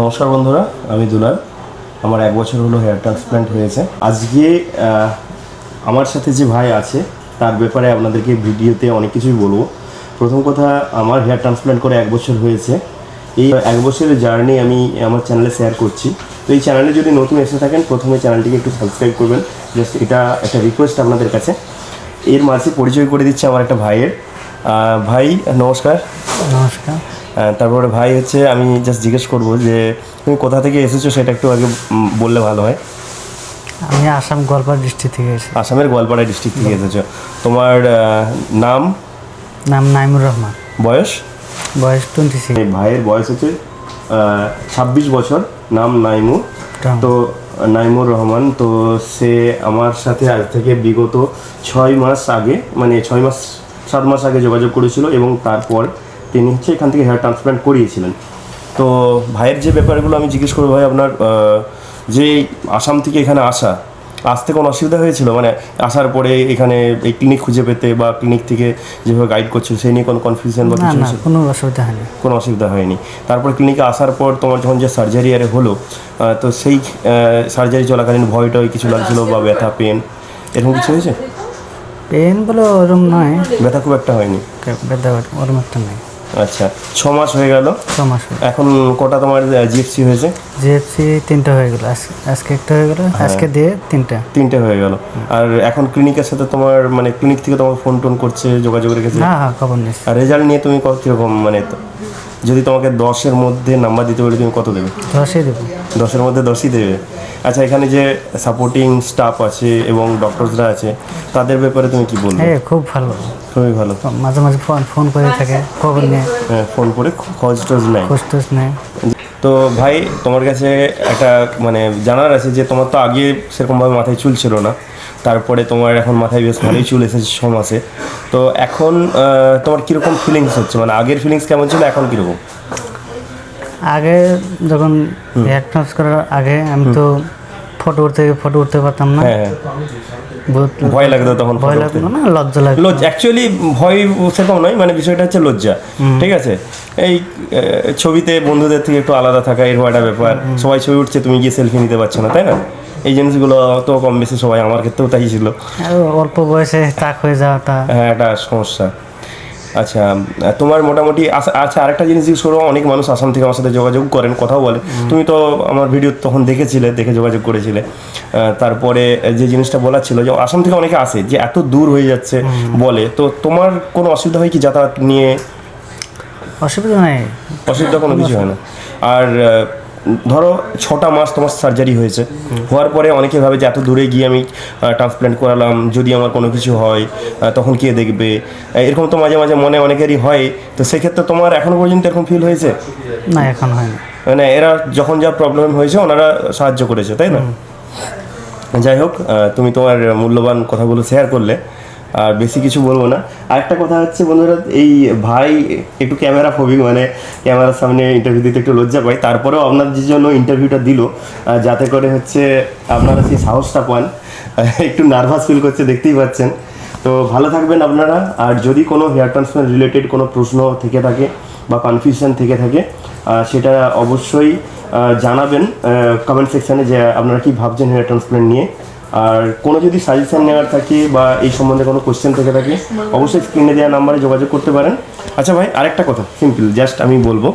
নমস্কার বন্ধুরা, আমি দুলাল। আমার 1 বছর হলো হেয়ার ট্রান্সপ্ল্যান্ট হয়েছে। আজকে আমার সাথে যে ভাই আছে তার ব্যাপারে আপনাদেরকে ভিডিওতে অনেক কিছুই বলবো। প্রথম কথা, আমার হেয়ার ট্রান্সপ্ল্যান্ট করে 1 বছর হয়েছে। এই 1 বছরের জার্নি আমি আমার চ্যানেলে শেয়ার করছি। তো এই চ্যানেলে যদি নতুন এসে থাকেন, প্রথমে চ্যানেলটিকে একটু সাবস্ক্রাইব করবেন। জাস্ট এটা একটা রিকোয়েস্ট আপনাদের কাছে। এর মাঝে পরিচয় করে দিচ্ছে আমার একটা ভাইয়ের। ভাই নমস্কার। নমস্কার। তারপরে ভাই হচ্ছে, আমি জাস্ট জিজ্ঞেস করবো যে তুমি কোথা থেকে এসেছো সেটা একটু আগে বললে ভালো হয়। আমি আসাম গোয়ালপাড়া ডিস্ট্রিক্ট থেকে এসেছি। আসামের গোয়ালপাড়া ডিস্ট্রিক্ট থেকে এসেছো। তোমার নাম? নাম নাইমুর রহমান। বয়স? বয়স 26। ভাইয়ের বয়স হচ্ছে 26 বছর। নাম নাইমুর। তো নাইমুর রহমান, তো সে আমার সাথে আজ থেকে বিগত 6 মাস আগে, মানে 7 মাস আগে যোগাযোগ করেছিল এবং তারপর তিনি হচ্ছে এখান থেকে হেয়ার ট্রান্সপ্ল্যান্ট করিয়েছিলেন। তো ভাইয়ের যে ব্যাপারগুলো আমি জিজ্ঞেস করবো, ভাই আপনার যে আসাম থেকে এখানে আসতে কোনো অসুবিধা হয়েছিল? মানে আসার পরে এখানে এই ক্লিনিক খুঁজে পেতে বা ক্লিনিক থেকে যেভাবে গাইড করছিল সেই নিয়ে কোনো কনফিউশন বা কিছু? না, কোনো অসুবিধা হয়নি। কোনো অসুবিধা হয়নি। তারপর ক্লিনিকে আসার পর তোমার যখন যে সার্জারি আরে হলো, তো সেই সার্জারি চলাকালীন ভয়টা কিছু লাগছিল বা ব্যথা, পেন এরকম কিছু হয়েছে? পেন বলে ওরম নয়, ব্যথা খুব একটা হয়নি। ব্যথা ওরম একটা নয়। আচ্ছা, 6 মাস হয়ে গেল। 6 মাস। এখন কটা তোমার জিএফসি হয়েছে? জিএফসি 3টা হয়ে গেল। আজকে একটা হয়ে গেল, আজকে দিয়ে 3টা হয়ে গেল। আর এখন ক্লিনিকের সাথে তোমার, মানে ক্লিনিক থেকে তোমার ফোন টোন করছে, যোগাযোগ রেখেছে? হ্যাঁ, খবর নেই। আর রেজাল্ট নিয়ে তুমি কীরকম, মানে যদি তোমাকে 10-এর মধ্যে নাম্বার দিতে বলে তুমি কত দেবে? 10ই দেবো। 10-এর মধ্যে 10ই দেবে? আচ্ছা, এখানে যে সাপোর্টিং স্টাফ আছে এবং ডক্টরসরা আছে তাদের ব্যাপারে তুমি কি বলবে? হ্যাঁ, খুব ভালো, খুবই ভালো। মাঝে মাঝে ফোন করে থাকে, খবর নেয়। হ্যাঁ, ফোন করে খোঁজ টোজ নেয়। তো ভাই, তোমার কাছে একটা মানে জানার আছে যে তোমার তো আগে সেরকমভাবে মাথায় চুল ছিল না, তারপরে তোমার এখন মাথায় বেশ ভালোই চুল এসেছে 6 মাসে। তো এখন তোমার কীরকম ফিলিংস হচ্ছে? মানে আগের ফিলিংস কেমন ছিল, এখন কীরকম? আগে যখন হেয়ার ট্রান্সফার করার আগে আমি তো ফটো উঠতে পারতাম না। হ্যাঁ, ভয় লাগতো তখন? ভয় লাগতো না, লজ্জা লাগতো। অ্যাকচুয়ালি ভয় সেরকম নয়, মানে বিষয়টা হচ্ছে লজ্জা। ঠিক আছে, এই ছবিতে বন্ধুদের থেকে একটু আলাদা থাকা, এরকম একটা ব্যাপার। সবাই ছবি উঠছে, তুমি গিয়ে সেলফি নিতে পারছো না, তাই না? এই জিনিসগুলো তো কম বেশি সবাই, আমার ক্ষেত্রেও তাই ছিল। অল্প বয়সে টাক হয়ে যাওয়াটা, হ্যাঁ, একটা সমস্যা। আচ্ছা, তোমার মোটামুটি আচ্ছা, আরেকটা জিনিস জিজ্ঞেস করবো। অনেক মানুষ আসাম থেকে আমার সাথে যোগাযোগ করেন, কথাও বলে। তুমি তো আমার ভিডিও তখন দেখে যোগাযোগ করেছিলে। তারপরে যে জিনিসটা বলার ছিল যে আসাম থেকে অনেকে আসে, যে এত দূর হয়ে যাচ্ছে বলে, তো তোমার কোনো অসুবিধা হয় কি যাতায়াত নিয়ে? অসুবিধা নেই। অসুবিধা কোনো কিছু হয় না। আর ধরো 6টা মাস তোমার সার্জারি হয়েছে, হওয়ার পরে অনেকে ভাবে যে এত দূরে গিয়ে আমি ট্রান্সপ্ল্যান্ট করালাম, যদি আমার কোনো কিছু হয় তখন কে দেখবে, এরকম তো মাঝে মাঝে মনে অনেকেরই হয়। তো সেক্ষেত্রে তোমার এখনো পর্যন্ত এরকম ফিল হয়েছে? না, এখন হয় না। মানে এরা যখন যা প্রবলেম হয়েছে ওনারা সাহায্য করেছে, তাই না? যাই হোক, তুমি তোমার মূল্যবান কথাগুলো শেয়ার করলে, আর বেশি কিছু বলবো না। আরেকটা কথা হচ্ছে বন্ধুরা, এই ভাই একটু ক্যামেরা ফোবিক, মানে ক্যামেরার সামনে ইন্টারভিউ দিতে একটু লজ্জা পাই। তারপরেও আপনাদের জন্য ইন্টারভিউটা দিল, যাতে করে হচ্ছে আপনারা সেই সাহসটা পান। একটু নার্ভাস ফিল করছে, দেখতেই পাচ্ছেন। তো ভালো থাকবেন আপনারা। আর যদি কোনো হেয়ার ট্রান্সপ্ল্যান্ট রিলেটেড কোনো প্রশ্ন থেকে থাকে বা কনফিউশন থেকে থাকে, সেটা অবশ্যই জানাবেন কমেন্ট সেকশানে, যে আপনারা কি ভাবছেন হেয়ার ট্রান্সপ্ল্যান্ট নিয়ে। আর কোনো যদি সাজেশন নেওয়ার থাকে বা এই সম্বন্ধে কোনো কোশ্চেন থেকে থাকে, অবশ্যই স্ক্রিনে দেওয়া নাম্বারে যোগাযোগ করতে পারেন। আচ্ছা ভাই, আরেকটা কথা সিম্পল জাস্ট আমি বলবো,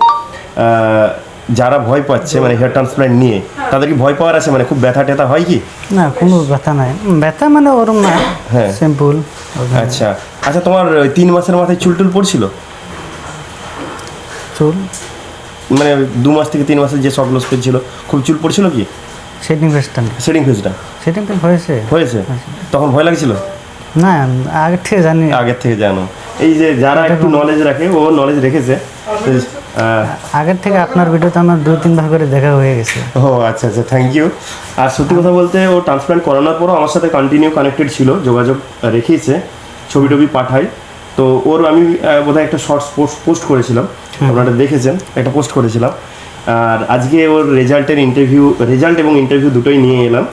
যারা ভয় পাচ্ছে মানে হেয়ার ট্রান্সপ্ল্যান্ট নিয়ে, তাদের কি ভয় পাওয়ার আছে? মানে খুব ব্যথা ট্যাথা হয় কি? না, কোনো ব্যথা নাই। ব্যথা মানে ওরম না, হ্যাঁ, সিম্পল। আচ্ছা আচ্ছা, তোমার 3 মাসের মাথায় চুল পড়ছিল? চুল মানে 2 মাস থেকে 3 মাসের যে শর্ট ছিল, খুব চুল পড়ছিল কি? সেটিং ফেজটা হয়েছে। তখন ভয় লাগছিল? না, আগের থেকে জানো। এই যে যারা একটু নলেজ রাখে, ও নলেজ রেখেছে। আগের থেকে আপনার ভিডিওতে আমার 2-3 বার করে দেখা হয়ে গেছে। ও আচ্ছা আচ্ছা, থ্যাংক ইউ। আর সত্যি কথা বলতে, ও ট্রান্সপ্ল্যান্ট করানোর পরও আমার সাথে কন্টিনিউ কানেক্টেড ছিল, যোগাযোগ রেখেছে, ছবি টবি পাঠাই। তো ওর আমি বোধহয় একটা শর্টস পোস্ট করেছিলাম, আপনারা দেখেছেন, একটা পোস্ট করেছিলাম। আর আজকে ওর রেজাল্ট এবং ইন্টারভিউ দুটোই নিয়ে এলাম,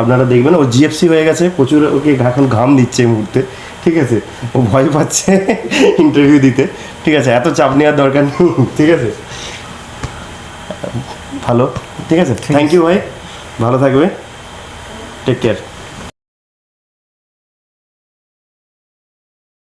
আপনারা দেখবেন। ও জিএফসি হয়ে গেছে, প্রচুর ওকে এখন ঘাম দিচ্ছে এই মুহূর্তে। ঠিক আছে, ও ভয় পাচ্ছে ইন্টারভিউ দিতে। ঠিক আছে, এত চাপ নেওয়ার দরকার নেই। ঠিক আছে। ভালো, ঠিক আছে, থ্যাংক ইউ ভাই, ভালো থাকবে, টেক কেয়ার।